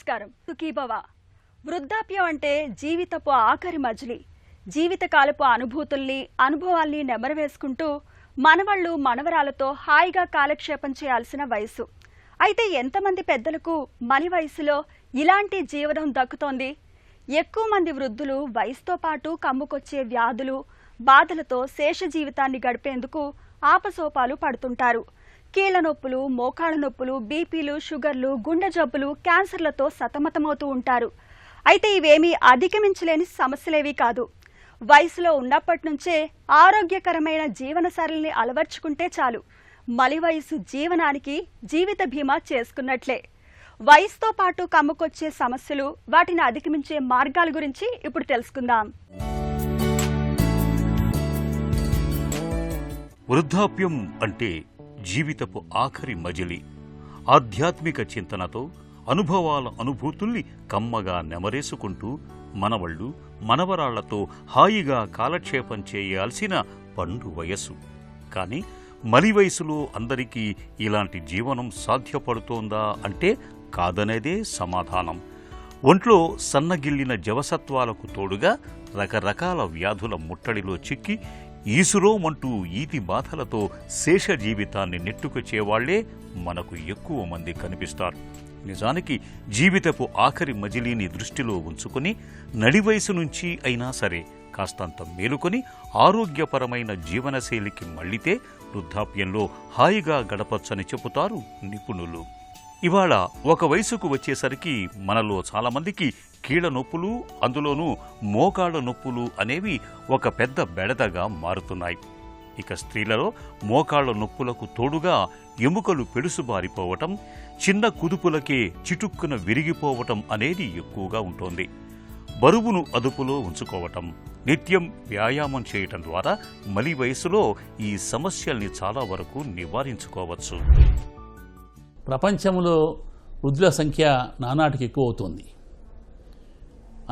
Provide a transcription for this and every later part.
నమస్కారం. సుఖీభవ. వృద్ధాప్యం అంటే జీవితపు ఆఖరి మజిలీ. జీవితకాలపు అనుభవాల్ని నెమరవేసుకుంటూ మనవళ్ళు మనవరాలతో హాయిగా కాలక్షేపం చేయాల్సిన వయసు. అయితే ఎంతమంది పెద్దలకు మన వయసులో ఇలాంటి జీవనం దక్కుతోంది? ఎక్కువ మంది వృద్ధులు వయసుతో పాటు కమ్ముకొచ్చే వ్యాధులు, బాధలతో శేష జీవితాన్ని గడిపేందుకు ఆపసోపాలు పడుతుంటారు. కీళ్ల నొప్పులు, మోకాళ్ళ నొప్పులు, బీపీలు, షుగర్లు, గుండె జబ్బులు, క్యాన్సర్లతో సతమతమవుతూ ఉంటారు. అయితే ఇవేమీ అధిగమించలేని సమస్యలేవీ కాదు. వయసులో ఉన్నప్పటి నుంచే ఆరోగ్యకరమైన జీవనశైలిని అలవర్చుకుంటే చాలు. మలి వయసు జీవనానికి జీవిత బీమా చేసుకున్నట్లే. వయసుతో పాటు కమ్ముకొచ్చే సమస్యలు, వాటిని అధిగమించే మార్గాల గురించి ఇప్పుడు తెలుసుకుందాం. వృద్ధాప్యం అంటే జీవితపు ఆఖరి మజిలీ. ఆధ్యాత్మిక చింతనతో అనుభవాల అనుభూతుల్ని కమ్మగా నెమరేసుకుంటూ మనవళ్ళు మనవరాళ్లతో హాయిగా కాలక్షేపం చేయాల్సిన పండు వయస్సు. కానీ మలి వయసులో అందరికీ ఇలాంటి జీవనం సాధ్యపడుతోందా అంటే కాదనేదే సమాధానం. ఒంట్లో సన్నగిల్లిన జవసత్వాలకు తోడుగా రకరకాల వ్యాధుల ముట్టడిలో చిక్కి ఈసురోమంటూ ఈతి బాధలతో శేష జీవితాన్ని నెట్టుకొచ్చేవాళ్లే మనకు ఎక్కువ మంది కనిపిస్తారు. నిజానికి జీవితపు ఆఖరి మజిలీని దృష్టిలో ఉంచుకుని నడివయసు నుంచి అయినా సరే కాస్తంత మేలుకొని ఆరోగ్యపరమైన జీవనశైలికి మళ్లితే వృద్ధాప్యంలో హాయిగా గడపచ్చని చెబుతారు నిపుణులు. ఇవాళ ఒక వయసుకు వచ్చేసరికి మనలో చాలామందికి కీళ్ల నొప్పులు, అందులోనూ మోకాళ్ల నొప్పులు అనేవి ఒక పెద్ద బెడదగా మారుతున్నాయి. ఇక స్త్రీలలో మోకాళ్ల నొప్పులకు తోడుగా ఎముకలు పెడుసుబారిపోవటం, చిన్న కుదుపులకే చిటుక్కున విరిగిపోవటం అనేది ఎక్కువగా ఉంటోంది. బరువును అదుపులో ఉంచుకోవటం, నిత్యం వ్యాయామం చేయటం ద్వారా మలి వయసులో ఈ సమస్యల్ని చాలా వరకు నివారించుకోవచ్చు. ప్రపంచంలో వృద్ధుల సంఖ్య నానాటికి ఎక్కువ అవుతోంది.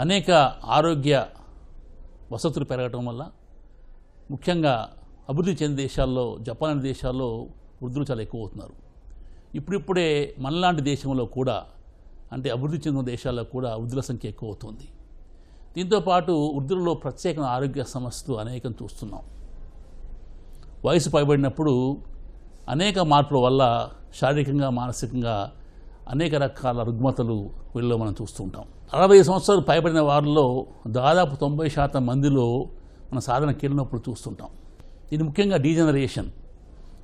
అనేక ఆరోగ్య వసతులు పెరగటం వల్ల, ముఖ్యంగా అభివృద్ధి చెందిన దేశాల్లో, జపాన్ అనే దేశాల్లో వృద్ధులు చాలా ఎక్కువ అవుతున్నారు. ఇప్పుడిప్పుడే మనలాంటి దేశంలో కూడా, అంటే అభివృద్ధి చెందిన దేశాల్లో కూడా వృద్ధుల సంఖ్య ఎక్కువ అవుతుంది. దీంతోపాటు వృద్ధులలో ప్రత్యేక ఆరోగ్య సమస్యలు అనేకం చూస్తున్నాం. వయసు పైబడినప్పుడు అనేక మార్పుల వల్ల శారీరకంగా, మానసికంగా అనేక రకాల రుగ్మతలు వీళ్ళలో మనం చూస్తుంటాం. 60 సంవత్సరాలు పైబడిన వారిలో దాదాపు 90% మందిలో మన సాధారణ కీళ్ళ నొప్పులు చూస్తుంటాం. ఇది ముఖ్యంగా డీజనరేషన్,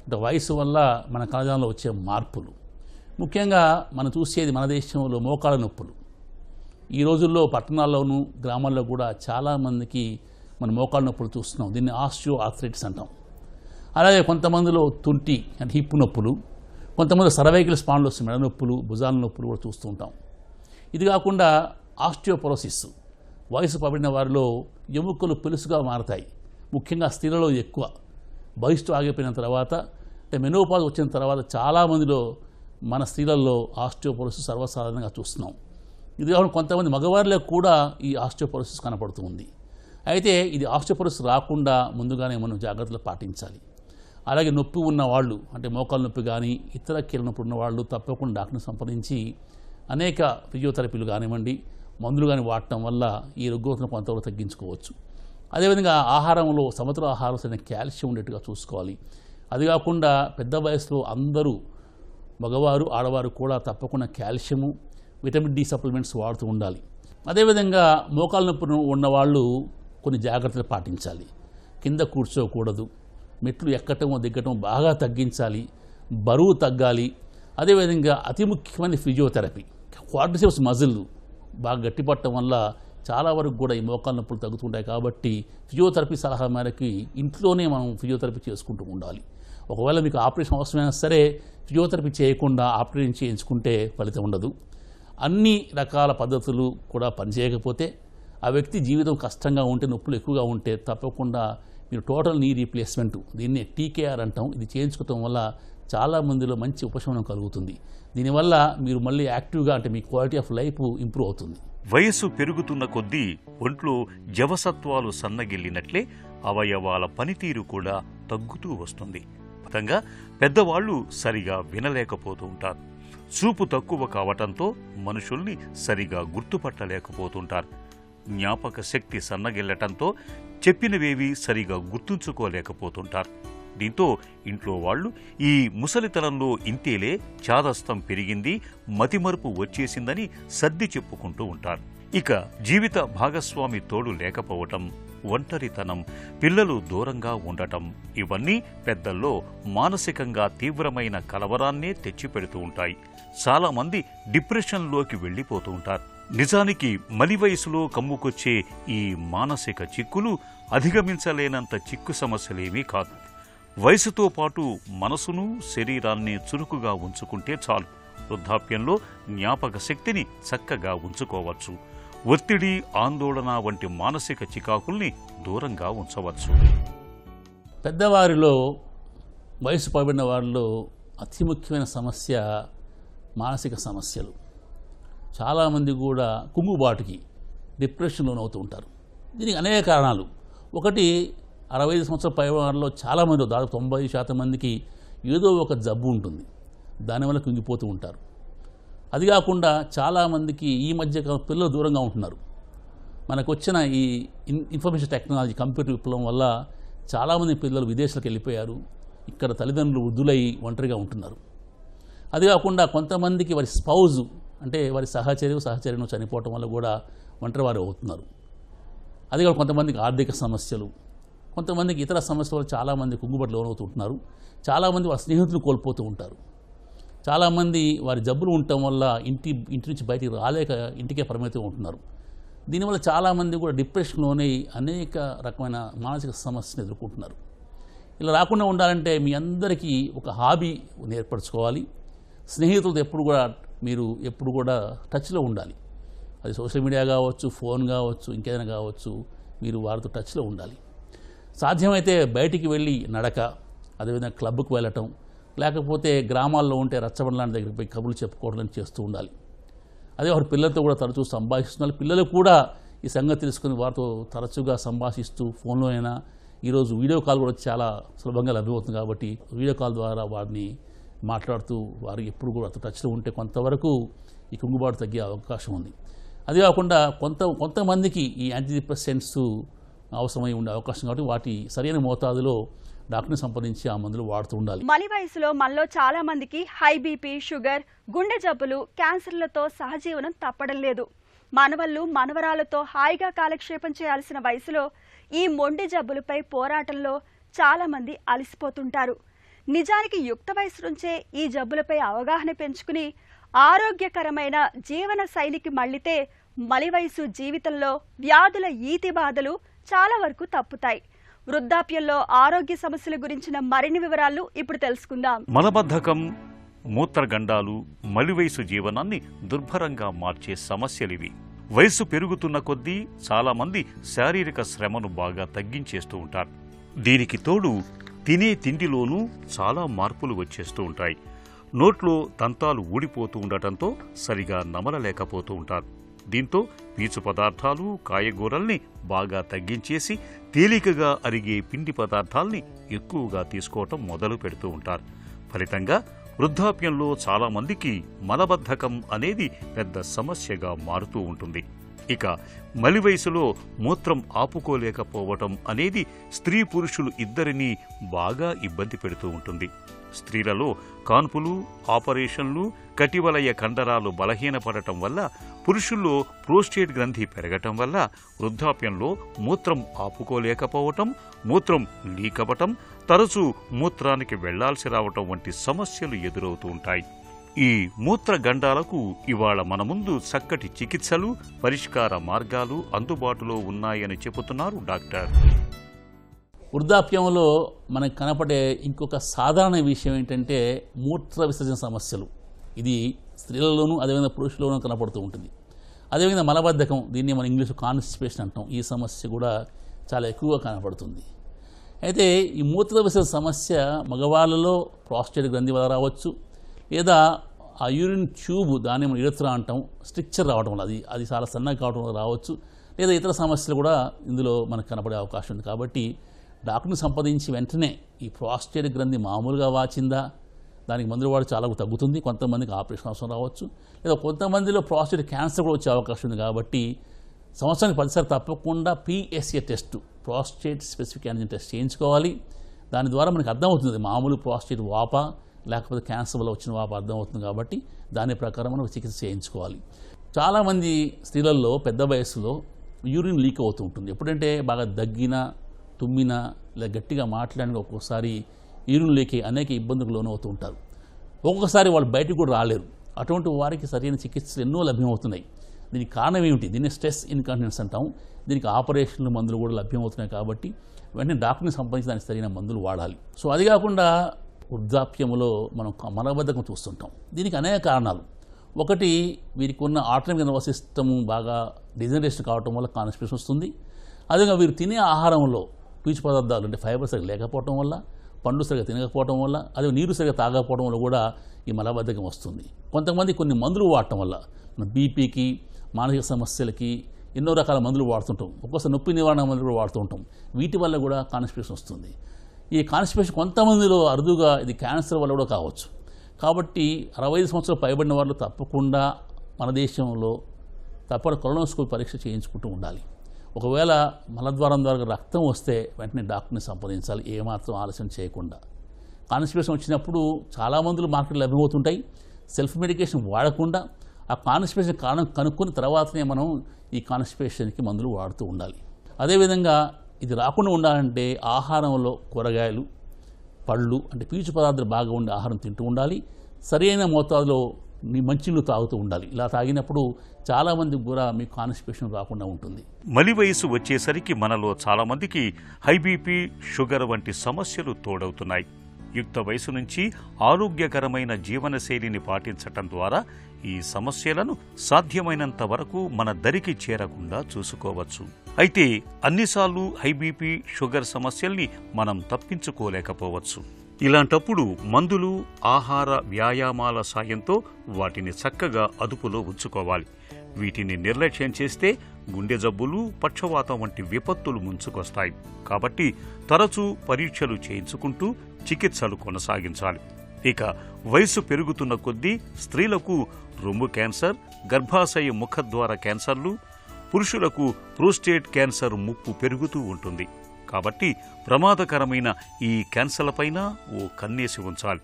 అంటే వయసు వల్ల మన కణజాలంలో వచ్చే మార్పులు. ముఖ్యంగా మనం చూసేది మన దేశంలో మోకాళ్ళ నొప్పులు. ఈ రోజుల్లో పట్టణాల్లోనూ గ్రామాల్లో కూడా చాలామందికి మన మోకాళ్ళ నొప్పులు చూస్తున్నాం. దీన్ని ఆస్టియో ఆర్థరైటిస్ అంటాం. అలాగే కొంతమందిలో తుంటి అంటే హిప్ నొప్పులు, కొంతమంది సర్వైకల్ స్పాండిలోసిస్ మెడ నొప్పులు, భుజాల నొప్పులు కూడా చూస్తూ ఉంటాం. ఇది కాకుండా ఆస్టియోపోరోసిస్, వయసు పడిన వారిలో ఎముకలు పెలుసుగా మారతాయి. ముఖ్యంగా స్త్రీలలో ఎక్కువ. వయసు ఆగిపోయిన తర్వాత, అంటే మెనోపాజ్ వచ్చిన తర్వాత చాలామందిలో మన స్త్రీలలో ఆస్టియోపోరోసిస్ సర్వసాధారణంగా చూస్తున్నాం. ఇది కాకుండా కొంతమంది మగవారిలో కూడా ఈ ఆస్టియోపోరోసిస్ కనపడుతుంది. అయితే ఇది ఆస్టియోపోరోసిస్ రాకుండా ముందుగానే మనం జాగ్రత్తలు పాటించాలి. అలాగే నొప్పి ఉన్న వాళ్ళు, అంటే మోకాళ్ళ నొప్పి కానీ ఇతర కీళ్ళ నొప్పి ఉన్న వాళ్ళు తప్పకుండా డాక్టర్ని సంప్రదించి అనేక ఫిజియోథెరపీలు కానివ్వండి, మందులు కానీ వాడటం వల్ల ఈ రుగ్మతను కొంతవరకు తగ్గించుకోవచ్చు. అదేవిధంగా ఆహారంలో సమతుల ఆహారం సరైన కాల్షియం ఉండేట్టుగా చూసుకోవాలి. అది కాకుండా పెద్ద వయసులో అందరూ, మగవారు ఆడవారు కూడా తప్పకుండా కాల్షియము, విటమిన్ డి సప్లిమెంట్స్ వాడుతూ ఉండాలి. అదేవిధంగా మోకాళ్ళ నొప్పి ఉన్నవాళ్ళు కొన్ని జాగ్రత్తలు పాటించాలి. కింద కూర్చోకూడదు, మెట్లు ఎక్కటం దిగ్గటం బాగా తగ్గించాలి, బరువు తగ్గాలి. అదేవిధంగా అతి ముఖ్యమైన ఫిజియోథెరపీ, క్వాడ్రిసెప్స్ మజిల్ బాగా గట్టిపట్టడం వల్ల చాలా వరకు కూడా ఈ మోకాళ్ళ నొప్పులు తగ్గుతుంటాయి. కాబట్టి ఫిజియోథెరపీ సలహా మేరకు ఇంట్లోనే మనం ఫిజియోథెరపీ చేసుకుంటూ ఉండాలి. ఒకవేళ మీకు ఆపరేషన్ అవసరమైనా సరే ఫిజియోథెరపీ చేయకుండా ఆపరేషన్ చేయించుకుంటే ఫలితం ఉండదు. అన్ని రకాల పద్ధతులు కూడా పనిచేయకపోతే, ఆ వ్యక్తి జీవితం కష్టంగా ఉంటే, నొప్పులు ఎక్కువగా ఉంటే తప్పకుండా మీరు టోటల్ నీ రీప్లేస్మెంట్, దీన్నే టీకేఆర్ అంటాం, ఇది చేయించుకోవటం వల్ల చాలామందిలో మంచి ఉపశమనం కలుగుతుంది. దీనివల్ల మీరు మళ్ళీ యాక్టివ్గా, అంటే మీ క్వాలిటీ ఆఫ్ లైఫ్ ఇంప్రూవ్ అవుతుంది. వయస్సు పెరుగుతున్న కొద్దీ ఒంట్లో జవసత్వాలు సన్నగిల్లినట్లే అవయవాల పనితీరు కూడా తగ్గుతూ వస్తుంది. ఫలితంగా పెద్దవాళ్లు సరిగా వినలేకపోతూ ఉంటారు. చూపు తక్కువ కావటంతో మనుషుల్ని సరిగా గుర్తుపట్టలేకపోతుంటారు. జ్ఞాపక శక్తి సన్నగిల్లటంతో చెప్పినవేవి సరిగా గుర్తుంచుకోలేకపోతుంటారు. దీంతో ఇంట్లో వాళ్ళు ఈ ముసలితనంలో ఇంతేలే, చాదస్తం పెరిగింది, మతిమరుపు వచ్చేసిందని సర్ది చెప్పుకుంటూ ఉంటారు. ఇక జీవిత భాగస్వామి తోడు లేకపోవటం, ఒంటరితనం, పిల్లలు దూరంగా ఉండటం ఇవన్నీ పెద్దల్లో మానసికంగా తీవ్రమైన కలవరాన్నే తెచ్చిపెడుతూ ఉంటాయి. చాలా మంది డిప్రెషన్లోకి వెళ్ళిపోతూ ఉంటారు. నిజానికి మలి వయసులో కమ్ముకొచ్చే ఈ మానసిక చిక్కులు అధిగమించలేనంత చిక్కు సమస్యలేమీ కాదు. వయసుతో పాటు మనసును, శరీరాన్ని చురుకుగా ఉంచుకుంటే చాలు. వృద్ధాప్యంలో జ్ఞాపక శక్తిని చక్కగా ఉంచుకోవచ్చు. ఒత్తిడి, ఆందోళన వంటి మానసిక చికాకుల్ని దూరంగా ఉంచవచ్చు. పెద్దవారిలో, వయసు పడిన వారిలో అతి ముఖ్యమైన సమస్య మానసిక సమస్యలు. చాలామంది కూడా కుంగుబాటుకి, డిప్రెషన్ లోనవుతూ ఉంటారు. దీనికి అనేక కారణాలు. ఒకటి, 65 సంవత్సరాల పైవారిలో చాలామంది, దాదాపు 90% మందికి ఏదో ఒక జబ్బు ఉంటుంది. దానివల్ల కుంగిపోతూ ఉంటారు. అది కాకుండా చాలామందికి ఈ మధ్య పిల్లలు దూరంగా ఉంటున్నారు. మనకు వచ్చిన ఈ ఇన్ఫర్మేషన్ టెక్నాలజీ, కంప్యూటర్ విప్లవం వల్ల చాలామంది పిల్లలు విదేశాలకు వెళ్ళిపోయారు. ఇక్కడ తల్లిదండ్రులు వృద్ధులై ఒంటరిగా ఉంటున్నారు. అది కాకుండా కొంతమందికి వారి స్పౌజ్, అంటే వారి సహచర్యం చనిపోవటం వల్ల కూడా ఒంటరి వారు అవుతున్నారు. అది కాకుండా కొంతమందికి ఆర్థిక సమస్యలు, కొంతమందికి ఇతర సమస్యల వల్ల చాలామంది కుంగుబాటు లోనవుతుంటున్నారు. చాలామంది వారి స్నేహితులు కోల్పోతూ ఉంటారు. చాలామంది వారి జబ్బులు ఉండటం వల్ల ఇంటి నుంచి బయటికి రాలేక ఇంటికే పరిమితం ఉంటున్నారు. దీనివల్ల చాలామంది కూడా డిప్రెషన్లోనే అనేక రకమైన మానసిక సమస్యను ఎదుర్కొంటున్నారు. ఇలా రాకుండా ఉండాలంటే మీ అందరికీ ఒక హాబీ ఏర్పరచుకోవాలి. స్నేహితులతో ఎప్పుడు కూడా టచ్లో ఉండాలి. అది సోషల్ మీడియా కావచ్చు, ఫోన్ కావచ్చు, ఇంకేదైనా కావచ్చు, మీరు వారితో టచ్లో ఉండాలి. సాధ్యమైతే బయటికి వెళ్ళి నడక, అదేవిధంగా క్లబ్కు వెళ్ళటం, లేకపోతే గ్రామాల్లో ఉంటే రచ్చబండ్లాంటి దగ్గరికి పోయి కబుర్లు చెప్పుకోవడం చేస్తూ ఉండాలి. అదే వారి పిల్లలతో కూడా తరచూ సంభాషిస్తున్నారు. పిల్లలు కూడా ఈ సంగతి తెలుసుకుని వారితో తరచుగా సంభాషిస్తూ, ఫోన్లో అయినా, ఈరోజు వీడియో కాల్ కూడా చాలా సులభంగా లభ్యమవుతుంది కాబట్టి వీడియో కాల్ ద్వారా వారిని మాట్లాడుతూ వారికి ఎప్పుడు కూడా టచ్లో ఉంటే కొంతవరకు ఈ కుంగుబాటు తగ్గే అవకాశం ఉంది. అది కాకుండా కొంతమందికి ఈ యాంటీడిప్రెసెంట్స్ అవసరమై ఉండే అవకాశం కాబట్టి వాటి సరైన మోతాదులో డాక్టర్ని సంప్రదించి ఆ మందులు వాడుతూ ఉండాలి. మలి వయసులో మనలో చాలా మందికి హై బీపీ, షుగర్, గుండె జబ్బులు, క్యాన్సర్లతో సహజీవనం తప్పడం లేదు. మనవళ్ళు, మనవరాలతో హాయిగా కాలక్షేపం చేయాల్సిన వయసులో ఈ మొండి జబ్బులపై పోరాటంలో చాలా మంది అలసిపోతుంటారు. నిజానికి యుక్త వయసు నుంచే ఈ జబ్బులపై అవగాహన పెంచుకుని ఆరోగ్యకరమైన జీవన శైలికి మళ్ళితే మలి వయసు జీవితంలో వ్యాధుల ఈతి బాధలు చాలా వరకు తప్పుతాయి. వృద్ధాప్యంలో ఆరోగ్య సమస్యల గురించిన మరిన్ని వివరాలు ఇప్పుడు తెలుసుకుందాం. మలబద్ధకం, మూత్రగండాలు మలివయసు జీవనాన్ని దుర్భరంగా మార్చే సమస్యలివి. వయసు పెరుగుతున్న కొద్దీ చాలా మంది శారీరక శ్రమను బాగా తగ్గించేస్తూ ఉంటారు. దీనికి తోడు తినే తిండిలోనూ చాలా మార్పులు వచ్చేస్తూ ఉంటాయి. నోట్లో దంతాలు ఊడిపోతూ ఉండటంతో సరిగా నమలలేకపోతూ ఉంటారు. దీంతో పీచు పదార్థాలు, కాయగూరల్ని బాగా తగ్గించేసి తేలికగా అరిగే పిండి పదార్థాల్ని ఎక్కువగా తీసుకోవటం మొదలు పెడుతూ ఉంటారు. ఫలితంగా వృద్ధాప్యంలో చాలా మందికి మలబద్ధకం అనేది పెద్ద సమస్యగా మారుతూ ఉంటుంది. ఇక మలి వయసులో మూత్రం ఆపుకోలేకపోవటం అనేది స్త్రీ పురుషులు ఇద్దరినీ బాగా ఇబ్బంది పెడుతూ ఉంటుంది. స్త్రీలలో కాన్పులు, ఆపరేషన్లు, కటివలయ కండరాలు బలహీనపడటం వల్ల, పురుషుల్లో ప్రోస్టేట్ గ్రంథి పెరగటం వల్ల వృద్ధాప్యంలో మూత్రం ఆపుకోలేకపోవటం, మూత్రం లీక్ అవ్వటం, తరచూ మూత్రానికి వెళ్లాల్సి రావటం వంటి సమస్యలు ఎదురవుతూ ఉంటాయి. ఈ మూత్రగండాలకు ఇవాళ మన ముందు చక్కటి చికిత్సలు, పరిష్కార మార్గాలు అందుబాటులో ఉన్నాయని చెబుతున్నారు డాక్టర్. వృద్ధాప్యంలో మనకు కనపడే ఇంకొక సాధారణ విషయం ఏంటంటే మూత్ర విసర్జన సమస్యలు. ఇది స్త్రీలలోనూ అదేవిధంగా పురుషుల్లోనూ కనపడుతూ ఉంటుంది. అదేవిధంగా మలబద్ధకం, దీన్ని మనం ఇంగ్లీష్ కాన్స్టిపేషన్ అంటాం. ఈ సమస్య కూడా చాలా ఎక్కువగా కనపడుతుంది. అయితే ఈ మూత్ర విసర్జన సమస్య మగవాళ్ళలో ప్రాస్టేట్ గ్రంథి వల్ల రావచ్చు, లేదా ఆ యూరిన్ ట్యూబ్, దాన్ని మనం యురెత్రా అంటాం, స్ట్రిక్చర్ రావడం వల్ల, అది చాలా సన్నగా కావడం వల్ల రావచ్చు, లేదా ఇతర సమస్యలు కూడా ఇందులో మనకు కనపడే అవకాశం ఉంది. కాబట్టి డాక్టర్ని సంప్రదించి వెంటనే ఈ ప్రాస్టేట్ గ్రంథి మామూలుగా వాచిందా, దానికి మందులు వాడి చాలా తగ్గుతుంది, కొంతమందికి ఆపరేషన్ అవసరం రావచ్చు, లేదా కొంతమందిలో ప్రాస్టేట్ క్యాన్సర్ కూడా వచ్చే అవకాశం ఉంది. కాబట్టి సంవత్సరానికి 10 సార్లు తప్పకుండా PSA test, prostate specific antigen test చేయించుకోవాలి. దాని ద్వారా మనకు అర్థమవుతుంది మామూలు ప్రాస్టేట్ వాప లేకపోతే క్యాన్సర్ వల్ల వచ్చిన వాప అర్థమవుతుంది. కాబట్టి దాని ప్రకారం మనం చికిత్స చేయించుకోవాలి. చాలామంది స్త్రీలలో పెద్ద వయసులో యూరిన్ లీక్ అవుతూ ఉంటుంది. ఎప్పుడంటే బాగా దగ్గినా, తుమ్మినా లేదా గట్టిగా మాట్లాడిన ఒక్కొక్కసారి యూరిన్ లీక్ అనేక ఇబ్బందులకు లోనవుతూ ఉంటారు. ఒక్కొక్కసారి వాళ్ళు బయటకు కూడా రాలేరు. అటువంటి వారికి సరైన చికిత్సలు ఎన్నో లభ్యమవుతున్నాయి. దీనికి కారణం ఏమిటి? దీన్ని స్ట్రెస్ ఇన్కాంటినెన్స్ అంటాం. దీనికి ఆపరేషన్లు మందులు కూడా లభ్యమవుతున్నాయి. కాబట్టి వెంటనే డాక్టర్ని సంప్రదించి దానికి సరైన మందులు వాడాలి. సో అది కాకుండా వృద్ధాప్యంలో మనం మలబద్ధకం చూస్తుంటాం. దీనికి అనేక కారణాలు. ఒకటి, వీరికి ఉన్న ఆటోనమిక్ నర్వస్ సిస్టమ్ బాగా డిజనరేషన్ కావటం వల్ల కాన్స్టిపేషన్ వస్తుంది. అదేవిధంగా వీరు తినే ఆహారంలో పీచు పదార్థాలు అంటే ఫైబర్ సరిగ్గా లేకపోవడం వల్ల, పండ్లు సరిగ్గా తినకపోవడం వల్ల, అదే నీరు సరిగ్గా తాగకపోవడం వల్ల కూడా ఈ మలబద్ధకం వస్తుంది. కొంతమంది కొన్ని మందులు వాడటం వల్ల బీపీకి, మానసిక సమస్యలకి ఎన్నో రకాల మందులు వాడుతుంటాం. ఒక్కోసారి నొప్పి నివారణ మందులు కూడా వాడుతూ ఉంటాం. వీటి వల్ల కూడా కాన్స్టిపేషన్ వస్తుంది. ఈ కాన్స్టిపేషన్ కొంతమందిలో అరుదుగా ఇది క్యాన్సర్ వల్ల కూడా కావచ్చు. కాబట్టి 65 సంవత్సరాలు పైబడిన వాళ్ళు తప్పకుండా మన దేశంలో కొలనోస్కోపీ పరీక్ష చేయించుకుంటూ ఉండాలి. ఒకవేళ మలద్వారం ద్వారా రక్తం వస్తే వెంటనే డాక్టర్ని సంప్రదించాలి, ఏమాత్రం ఆలస్యం చేయకుండా. కాన్స్టిపేషన్ వచ్చినప్పుడు చాలా మందులు మార్కెట్లో లభ్యమవుతుంటాయి. సెల్ఫ్ మెడికేషన్ వాడకుండా ఆ కాన్స్టిపేషన్ కారణం కనుక్కొని తర్వాతనే మనం ఈ కాన్స్టిపేషన్కి మందులు వాడుతూ ఉండాలి. అదేవిధంగా ఇది రాకుండా ఉండాలంటే ఆహారంలో కూరగాయలు, పళ్ళు అంటే పీచు పదార్థాలు బాగా ఉండే ఆహారం తింటూ ఉండాలి. సరైన మోతాదులో మంచినీళ్ళు తాగుతూ ఉండాలి. ఇలా తాగినప్పుడు చాలామందికి కూడా మీకు కాన్స్టిపేషన్ రాకుండా ఉంటుంది. మలి వయసు వచ్చేసరికి మనలో చాలామందికి హై బీపీ, షుగర్ వంటి సమస్యలు తోడవుతున్నాయి. యుక్త వయసు నుంచి ఆరోగ్యకరమైన జీవనశైలిని పాటించటం ద్వారా ఈ సమస్యలను సాధ్యమైనంత వరకు మన దరికి చేరకుండా చూసుకోవచ్చు. అయితే అన్నిసార్లు హై బీపీ, షుగర్ సమస్యల్ని మనం తప్పించుకోలేకపోవచ్చు. ఇలాంటప్పుడు మందులు, ఆహార, వ్యాయామాల సాయంతో వాటిని చక్కగా అదుపులో ఉంచుకోవాలి. వీటిని నిర్లక్ష్యం చేస్తే గుండె జబ్బులు, పక్షవాతం వంటి విపత్తులు ముంచుకొస్తాయి. కాబట్టి తరచూ పరీక్షలు చేయించుకుంటూ చికిత్సలు కొనసాగించాలి. ఇక వయసు పెరుగుతున్న కొద్దీ స్త్రీలకు రొమ్ము క్యాన్సర్, గర్భాశయ ముఖద్వార క్యాన్సర్లు, పురుషులకు ప్రోస్టేట్ క్యాన్సర్ ముప్పు పెరుగుతూ ఉంటుంది. కాబట్టి ప్రమాదకరమైన ఈ క్యాన్సర్లపైన ఓ కన్నేసి ఉంచాలి.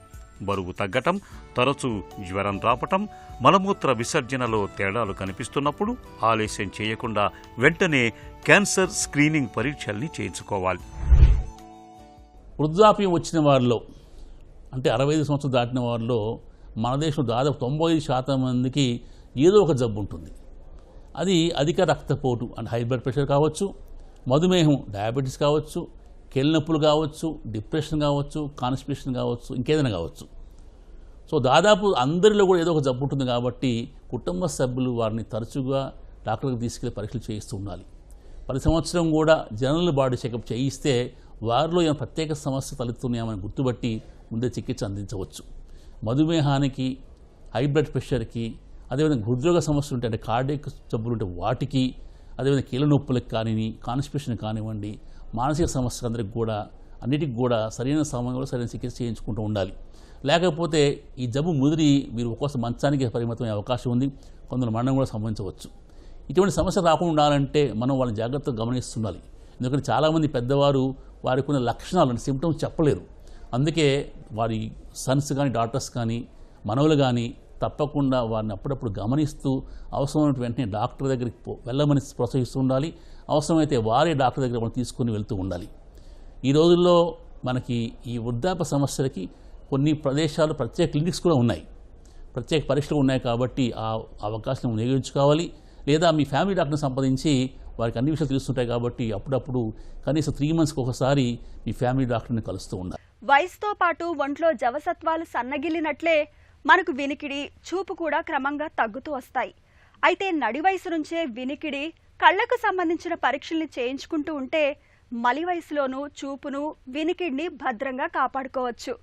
బరువు తగ్గటం, తరచూ జ్వరం రావటం, మలమూత్ర విసర్జనలో తేడాలు కనిపిస్తున్నప్పుడు ఆలస్యం చేయకుండా వెంటనే క్యాన్సర్ స్క్రీనింగ్ పరీక్షల్ని చేయించుకోవాలి. వృద్ధాప్యం వచ్చిన వారిలో అంటే 65 సంవత్సరాలు దాటిన వారిలో మన దేశంలో దాదాపు 95% మందికి ఏదో ఒక జబ్బు ఉంటుంది. అది అధిక రక్తపోటు అంటే హై బ్లడ్ ప్రెషర్ కావచ్చు, మధుమేహం డయాబెటీస్ కావచ్చు, కీళ్ళ నొప్పులు కావచ్చు, డిప్రెషన్ కావచ్చు, కాన్స్టిపేషన్ కావచ్చు, ఇంకేదైనా కావచ్చు. సో దాదాపు అందరిలో కూడా ఏదో ఒక జబ్బు ఉంటుంది. కాబట్టి కుటుంబ సభ్యులు వారిని తరచుగా డాక్టర్కి తీసుకెళ్లి పరీక్షలు చేయిస్తూ ఉండాలి. ప్రతి సంవత్సరం కూడా జనరల్ బాడీ చెకప్ చేయిస్తే వారిలో ఏమైనా ప్రత్యేక సమస్య తలెత్తున్నాయని గుర్తుపట్టి ముందే చికిత్స అందించవచ్చు. మధుమేహానికి, హై బ్లడ్ ప్రెషర్కి, అదేవిధంగా హృద్రోగ సమస్యలు ఉంటాయి అంటే కార్డియక్ జబ్బులు ఉంటే వాటికి, అదేవిధంగా కీళ్ళ నొప్పులకు కానీ, కాన్స్టిపేషన్ కానివ్వండి, మానసిక సమస్యలందరికీ కూడా అన్నిటికి కూడా సరైన సమయంలో సరైన చికిత్స చేయించుకుంటూ ఉండాలి. లేకపోతే ఈ జబ్బు ముదిరి వీరు ఒక్కోసారి మంచానికి పరిమితమయ్యే అవకాశం ఉంది. కొందరు మరణం కూడా సంభవించవచ్చు. ఇటువంటి సమస్య రాకుండా ఉండాలంటే మనం వాళ్ళని జాగ్రత్తగా గమనిస్తుండాలి. ఎందుకంటే చాలామంది పెద్దవారు వారికి ఉన్న లక్షణాలు అంటే సిమ్టమ్స్ చెప్పలేరు. అందుకే వారి సన్స్ కానీ, డాటర్స్ కానీ, మనవలు కానీ తప్పకుండా వారిని అప్పుడప్పుడు గమనిస్తూ అవసరమైన వెంటనే డాక్టర్ దగ్గరికి వెళ్ళమని ప్రోత్సహిస్తూ ఉండాలి. అవసరమైతే వారే డాక్టర్ దగ్గర మనం తీసుకుని వెళ్తూ ఉండాలి. ఈ రోజుల్లో మనకి ఈ వృద్ధాప్య సమస్యలకి కొన్ని ప్రదేశాలు ప్రత్యేక క్లినిక్స్ కూడా ఉన్నాయి, ప్రత్యేక పరీక్షలు ఉన్నాయి. కాబట్టి ఆ అవకాశం వినియోగించుకోవాలి. లేదా మీ ఫ్యామిలీ డాక్టర్ని సంప్రదించి వారికి అన్ని విషయాలు తెలుస్తుంటాయి. కాబట్టి అప్పుడప్పుడు కనీసం 3 monthsకి ఒకసారి మీ ఫ్యామిలీ డాక్టర్ని కలుస్తూ ఉండాలి. వయసుతో పాటు ఒంట్లో జవసత్వాలు సన్నగిల్లినట్లే మనకు వినికిడి, చూపు కూడా క్రమంగా తగ్గుతూ వస్తాయి. అయితే నడి వయసు నుంచే వినికిడి, కళ్లకు సంబంధించిన పరీక్షల్ని చేయించుకుంటూ ఉంటే మలి వయసులోనూ చూపును, వినికిడిని భద్రంగా కాపాడుకోవచ్చు.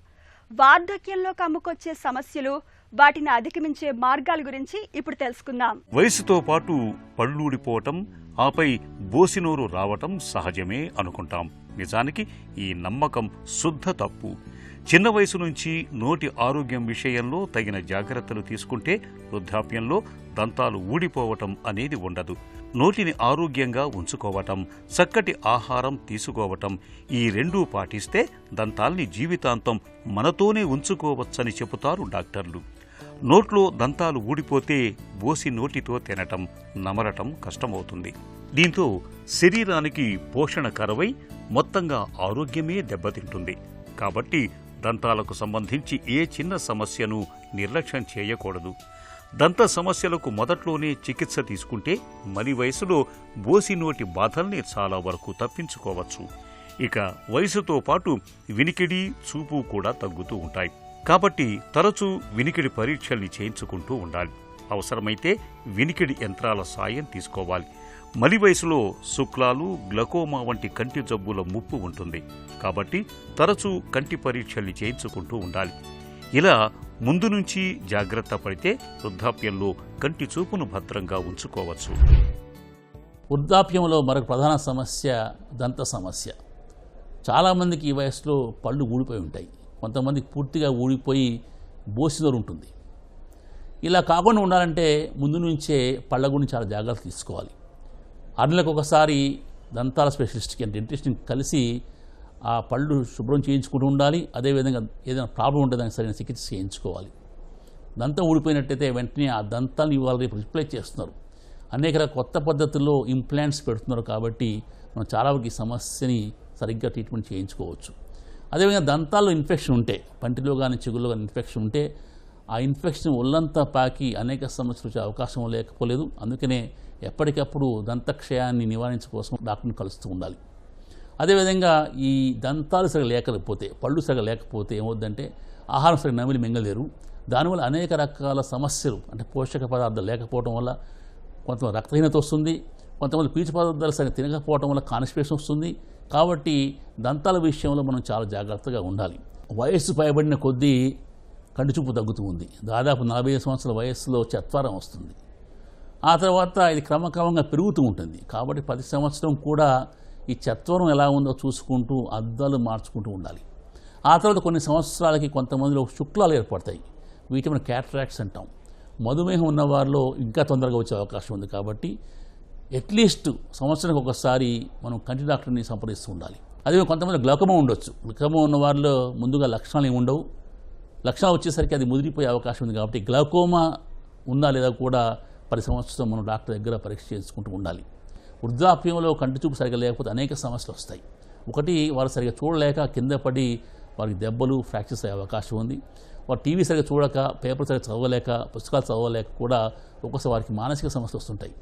వార్ధక్యంలో కమ్ముకొచ్చే సమస్యలు, వాటిని అధిగమించే మార్గాల గురించి ఇప్పుడు తెలుసుకుందాం. వయసుతో పాటు పళ్ళూడిపోవటం, ఆపై బోసినోరు రావటం సహజమే అనుకుంటాం. నిజానికి ఈ నమ్మకం శుద్ధ తప్పు. చిన్న వయసు నుంచి నోటి ఆరోగ్యం విషయంలో తగిన జాగ్రత్తలు తీసుకుంటే వృద్ధాప్యంలో దంతాలు ఊడిపోవటం అనేది ఉండదు. నోటిని ఆరోగ్యంగా ఉంచుకోవటం, చక్కటి ఆహారం తీసుకోవటం, ఈ రెండూ పాటిస్తే దంతాల్ని జీవితాంతం మనతోనే ఉంచుకోవచ్చని చెబుతారు డాక్టర్లు. నోట్లో దంతాలు ఊడిపోతే బోసి నోటితో తినటం, నమలటం కష్టమవుతుంది. దీంతో శరీరానికి పోషణ కరువై మొత్తంగా ఆరోగ్యమే దెబ్బతింటుంది. కాబట్టి దంతాలకు సంబంధించి ఏ చిన్న సమస్యను నిర్లక్ష్యం చేయకూడదు. దంత సమస్యలకు మొదట్లోనే చికిత్స తీసుకుంటే మలి వయసులో బోసి నోటి బాధల్ని చాలా వరకు తప్పించుకోవచ్చు. ఇక వయసుతో పాటు వినికిడి, చూపు కూడా తగ్గుతూ ఉంటాయి. కాబట్టి తరచూ వినికిడి పరీక్షల్ని చేయించుకుంటూ ఉండాలి. అవసరమైతే వినికిడి యంత్రాల సాయం తీసుకోవాలి. మలి వయసులో శుక్లాలు, గ్లకోమా వంటి కంటి జబ్బుల ముప్పు ఉంటుంది. కాబట్టి తరచూ కంటి పరీక్షల్ని చేయించుకుంటూ ఉండాలి. ఇలా ముందు నుంచి జాగ్రత్త పడితే వృద్ధాప్యంలో కంటి చూపును భద్రంగా ఉంచుకోవచ్చు. వృద్ధాప్యంలో మరొక ప్రధాన సమస్య దంత సమస్య. చాలామందికి ఈ వయసులో పళ్ళు ఊడిపోయి ఉంటాయి. కొంతమందికి పూర్తిగా ఊడిపోయి బోసినోరు ఉంటుంది. ఇలా కాకుండా ఉండాలంటే ముందు నుంచే పళ్ళ గురించి చాలా జాగ్రత్త తీసుకోవాలి. 6 నెలలకు ఒకసారి దంతాల స్పెషలిస్ట్కి అంటే డెంటిస్ట్ని కలిసి ఆ పళ్ళు శుభ్రం చేయించుకుంటూ ఉండాలి. అదేవిధంగా ఏదైనా ప్రాబ్లం ఉంటే దానికి సరైన చికిత్స చేయించుకోవాలి. దంతం ఊడిపోయినట్టయితే వెంటనే ఆ దంతాన్ని ఇవాళ రేపు రిప్లేస్ చేస్తున్నారు. అనేక రకాల కొత్త పద్ధతుల్లో ఇంప్లాంట్స్ పెడుతున్నారు. కాబట్టి మనం చాలా వరకు ఈ సమస్యని సరిగ్గా ట్రీట్మెంట్ చేయించుకోవచ్చు. అదేవిధంగా దంతాల్లో ఇన్ఫెక్షన్ ఉంటే, పంటిలో కానీ చిగుల్లో కానీ ఇన్ఫెక్షన్ ఉంటే ఆ ఇన్ఫెక్షన్ ఒళ్ళంతా పాకి అనేక సమస్యలు వచ్చే అవకాశం లేకపోలేదు. అందుకనే ఎప్పటికప్పుడు దంతక్షయాన్ని నివారించడం కోసం డాక్టర్ని కలుస్తూ ఉండాలి. అదేవిధంగా ఈ దంతాలు సరిగా లేకపోతే, పళ్ళు సరిగా లేకపోతే ఏమవుద్దంటే ఆహారం సరిగా నమిలి మింగలేరు. దానివల్ల అనేక రకాల సమస్యలు అంటే పోషక పదార్థాలు లేకపోవడం వల్ల కొంతమంది రక్తహీనత వస్తుంది. కొంతమంది పీచు పదార్థాలు సరిగా తినకపోవడం వల్ల కాన్స్టిపేషన్ వస్తుంది. కాబట్టి దంతాల విషయంలో మనం చాలా జాగ్రత్తగా ఉండాలి. వయస్సు పైబడిన కొద్దీ కంటి చూపు తగ్గుతూ ఉంది. దాదాపు 45 సంవత్సరాల వయస్సులో చత్వారం వస్తుంది. ఆ తర్వాత ఇది క్రమక్రమంగా పెరుగుతూ ఉంటుంది. కాబట్టి ప్రతి సంవత్సరం కూడా ఈ చత్వరం ఎలా ఉందో చూసుకుంటూ అద్దాలు మార్చుకుంటూ ఉండాలి. ఆ తర్వాత కొన్ని సంవత్సరాలకి కొంతమందిలో శుక్లాలు ఏర్పడతాయి. వీటి మనం క్యాటరాక్ట్స్ అంటాం. మధుమేహం ఉన్న వారిలో ఇంకా తొందరగా వచ్చే అవకాశం ఉంది. కాబట్టి అట్లీస్ట్ సంవత్సరానికి ఒకసారి మనం కంటి డాక్టర్ని సంప్రదిస్తూ ఉండాలి. అదే కొంతమంది గ్లకోమా ఉండొచ్చు. గ్లకోమా ఉన్న వారిలో ముందుగా లక్షణాలు ఏమి ఉండవు. లక్షణాలు వచ్చేసరికి అది ముదిరిపోయే అవకాశం ఉంది. కాబట్టి గ్లకోమా ఉందా లేదా కూడా ప్రతి సంవత్సరం మనం డాక్టర్ దగ్గర పరీక్ష చేసుకుంటూ ఉండాలి. వృద్ధాప్యంలో కంటి చూపు సరిగా లేకపోతే అనేక సమస్యలు వస్తాయి. ఒకటి, వారు సరిగా చూడలేక కింద పడి వారికి దెబ్బలు, ఫ్రాక్చర్స్ అయ్యే అవకాశం ఉంది. వారు టీవీ సరిగా చూడక, పేపర్ సరిగా చదవలేక, పుస్తకాలు చదవలేక కూడా ఒక్కోసారి వారికి మానసిక సమస్యలు వస్తుంటాయి.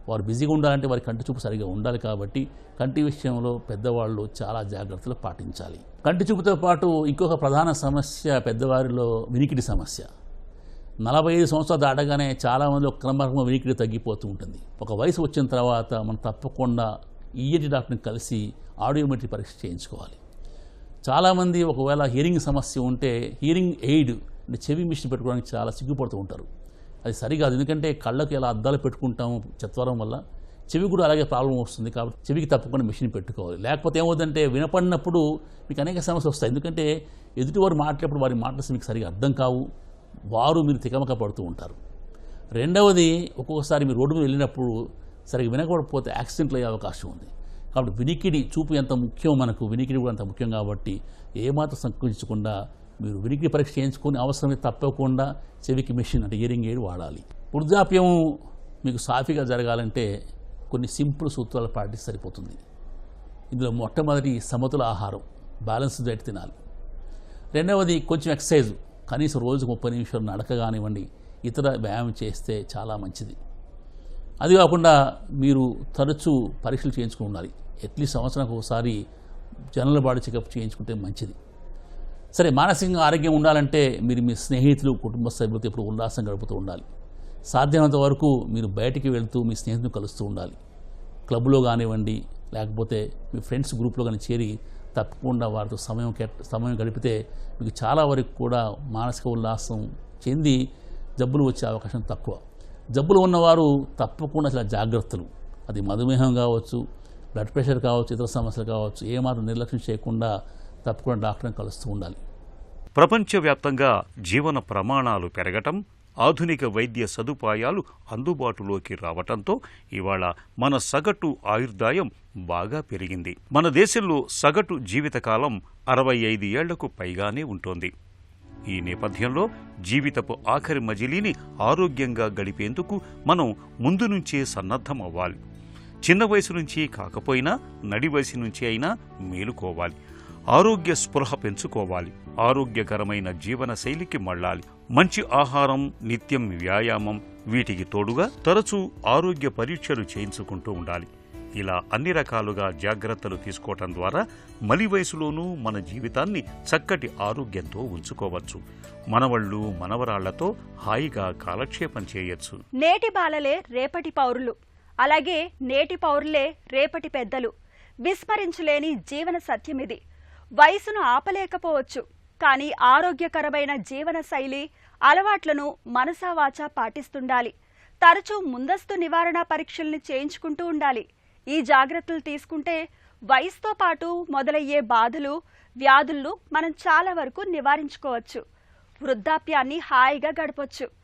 వారు బిజీగా ఉండాలంటే వారి కంటి చూపు సరిగా ఉండాలి. కాబట్టి కంటి విషయంలో పెద్దవాళ్ళు చాలా జాగ్రత్తలు పాటించాలి. కంటి చూపుతో పాటు ఇంకొక ప్రధాన సమస్య పెద్దవారిలో వినికిడి సమస్య. 45 సంవత్సరాలు దాటగానే చాలామంది క్రమక్రమంగా వినికిడి తగ్గిపోతూ ఉంటుంది. ఒక వయసు వచ్చిన తర్వాత మనం తప్పకుండా ఈఎన్టీ డాక్టర్ని కలిసి ఆడియోమెట్రీ పరీక్ష చేయించుకోవాలి. చాలామంది ఒకవేళ హియరింగ్ సమస్య ఉంటే హియరింగ్ ఎయిడ్ అంటే చెవి మిషన్ పెట్టుకోవడానికి చాలా సిగ్గుపడుతూ ఉంటారు. అది సరికాదు. ఎందుకంటే కళ్ళకు ఎలా అద్దాలు పెట్టుకుంటాము చత్వరం వల్ల చెవి కూడా అలాగే ప్రాబ్లం వస్తుంది. కాబట్టి చెవికి తప్పకుండా మిషన్ పెట్టుకోవాలి. లేకపోతే ఏమవుతుందంటే వినపడినప్పుడు మీకు అనేక సమస్యలు వస్తాయి. ఎందుకంటే ఎదుటివారు మాట్లాడేప్పుడు వారి మాటలు మీకు సరిగా అర్థం కావు. వారు మీరు తికమక పడుతూ ఉంటారు. రెండవది, ఒక్కొక్కసారి మీరు రోడ్డు మీద వెళ్ళినప్పుడు సరిగ్గా వినకపోతే యాక్సిడెంట్లు అయ్యే అవకాశం ఉంది. కాబట్టి వినికిడి, చూపు ఎంత ముఖ్యం మనకు, వినికిడి కూడా అంత ముఖ్యం. కాబట్టి ఏమాత్రం సంకోచించకుండా మీరు వినికిడి పరీక్ష చేయించుకొని అవసరమైతే తప్పకుండా చెవికి మెషిన్ అంటే హియరింగ్ ఎయిడ్ వాడాలి. వృద్ధాప్యం మీకు సాఫీగా జరగాలంటే కొన్ని సింపుల్ సూత్రాలు పాటిస్తే సరిపోతుంది. ఇందులో మొట్టమొదటి సమతుల ఆహారం, బ్యాలెన్స్డ్ డైట్ తినాలి. రెండవది కొంచెం ఎక్సర్సైజ్, కనీసం రోజుకు 30 నిమిషాలు నడక కానివ్వండి, ఇతర వ్యాయామం చేస్తే చాలా మంచిది. అది కాకుండా మీరు తరచూ పరీక్షలు చేయించుకుని ఉండాలి. అట్లీస్ట్ సంవత్సరానికి ఒకసారి జనరల్ బాడీ చెకప్ చేయించుకుంటే మంచిది. సరే, మానసికంగా ఆరోగ్యం ఉండాలంటే మీరు మీ స్నేహితులు, కుటుంబ సభ్యులతో ఇప్పుడు ఉల్లాసం గడుపుతూ ఉండాలి. సాధ్యమైనంత వరకు మీరు బయటికి వెళ్తూ మీ స్నేహితులను కలుస్తూ ఉండాలి. క్లబ్లో కానివ్వండి, లేకపోతే మీ ఫ్రెండ్స్ గ్రూప్లో కానీ చేరి తప్పకుండా వారితో సమయం గడిపితే మీకు చాలా వరకు కూడా మానసిక ఉల్లాసం చెంది జబ్బులు వచ్చే అవకాశం తక్కువ. జబ్బులు ఉన్నవారు తప్పకుండా చాలా జాగ్రత్తలు, అది మధుమేహం కావచ్చు, బ్లడ్ ప్రెషర్ కావచ్చు, ఇతర సమస్యలు కావచ్చు, ఏమాత్రం నిర్లక్ష్యం చేయకుండా తప్పకుండా డాక్టర్ని కలుస్తూ ఉండాలి. ప్రపంచవ్యాప్తంగా జీవన ప్రమాణాలు పెరగటం, ఆధునిక వైద్య సదుపాయాలు అందుబాటులోకి రావటంతో ఇవాళ మన సగటు ఆయుర్దాయం బాగా పెరిగింది. మన దేశంలో సగటు జీవితకాలం 65 ఏళ్లకు పైగానే ఉంటోంది. ఈ నేపథ్యంలో జీవితపు ఆఖరి మజిలీని ఆరోగ్యంగా గడిపేందుకు మనం ముందు నుంచే సన్నద్ధం అవ్వాలి. చిన్న వయసు నుంచి కాకపోయినా నడి వయసు నుంచి అయినా మేలుకోవాలి. ఆరోగ్య స్పృహ పెంచుకోవాలి. ఆరోగ్యకరమైన జీవన శైలికి మళ్ళాలి. మంచి ఆహారం, నిత్యం వ్యాయామం, వీటికి తోడుగా తరచూ ఆరోగ్య పరీక్షలు చేయించుకుంటూ ఉండాలి. ఇలా అన్ని రకాలుగా జాగ్రత్తలు తీసుకోవటం ద్వారా మలి వయసులోనూ మన జీవితాన్ని చక్కటి ఆరోగ్యంతో ఉంచుకోవచ్చు. మనవళ్ళు, మనవరాళ్లతో హాయిగా కాలక్షేపం చేయొచ్చు. నేటి బాలలే రేపటి పౌరులు, అలాగే నేటి పౌరులే రేపటి పెద్దలు. విస్మరించలేని జీవన సత్యమిది. వయసును ఆపలేకపోవచ్చు, కానీ ఆరోగ్యకరమైన జీవన శైలి అలవాట్లను మనసావాచా పాటిస్తుండాలి. తరచూ ముందస్తు నివారణ పరీక్షల్ని చేయించుకుంటూ ఉండాలి. ఈ జాగ్రత్తలు తీసుకుంటే వయసుతో పాటు మొదలయ్యే బాధలు, వ్యాధులను మనం చాలా వరకు నివారించుకోవచ్చు. వృద్ధాప్యాన్ని హాయిగా గడపొచ్చు.